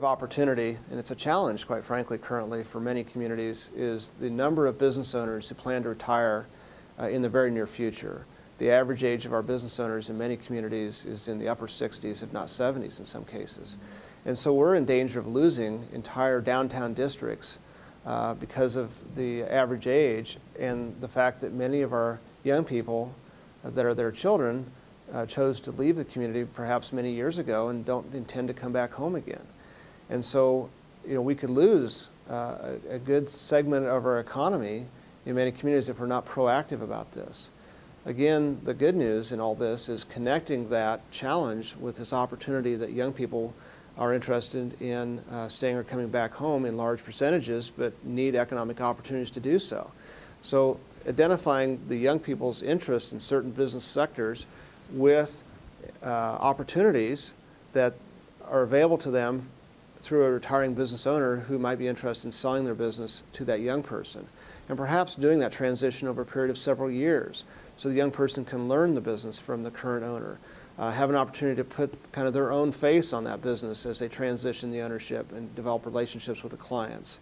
of opportunity, and it's a challenge, quite frankly, currently for many communities, is the number of business owners who plan to retire in the very near future. The average age of our business owners in many communities is in the upper 60s, if not 70s in some cases. And so we're in danger of losing entire downtown districts because of the average age and the fact that many of our young people that are their children chose to leave the community perhaps many years ago and don't intend to come back home again. And so, we could lose a good segment of our economy in many communities if we're not proactive about this. Again, the good news in all this is connecting that challenge with this opportunity that young people are interested in staying or coming back home in large percentages, but need economic opportunities to do so. So identifying the young people's interest in certain business sectors with opportunities that are available to them through a retiring business owner who might be interested in selling their business to that young person. And perhaps doing that transition over a period of several years so the young person can learn the business from the current owner, have an opportunity to put kind of their own face on that business as they transition the ownership and develop relationships with the clients.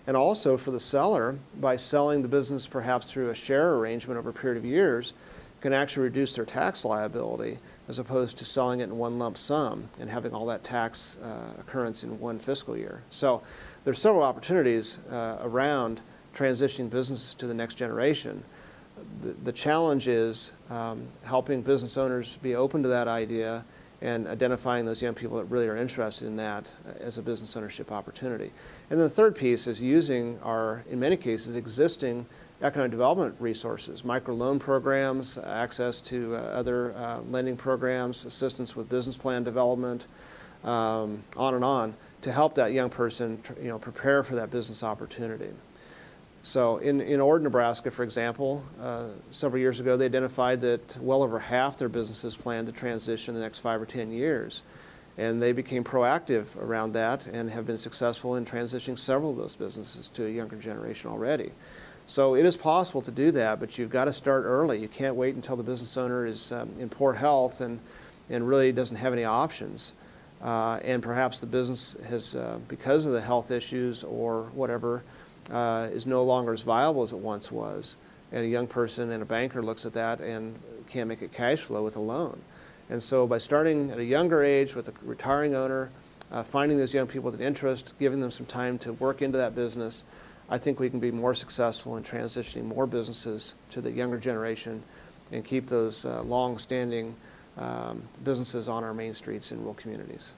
And also for the seller, by selling the business perhaps through a share arrangement over a period of years, can actually reduce their tax liability as opposed to selling it in one lump sum and having all that tax occurrence in one fiscal year. So there's several opportunities around transitioning businesses to the next generation. The challenge is helping business owners be open to that idea and identifying those young people that really are interested in that as a business ownership opportunity. And then the third piece is using our, in many cases, existing economic development resources, microloan programs, access to other lending programs, assistance with business plan development, on and on, to help that young person prepare for that business opportunity. So in Ord, Nebraska, for example, several years ago, they identified that well over half their businesses plan to transition in the next 5 or 10 years. And they became proactive around that and have been successful in transitioning several of those businesses to a younger generation already. So it is possible to do that, but you've got to start early. You can't wait until the business owner is in poor health and really doesn't have any options. And perhaps the business has, because of the health issues or whatever, is no longer as viable as it once was. And a young person and a banker looks at that and can't make it cash flow with a loan. And so by starting at a younger age with a retiring owner, finding those young people with an interest, giving them some time to work into that business, I think we can be more successful in transitioning more businesses to the younger generation and keep those long-standing businesses on our main streets in rural communities.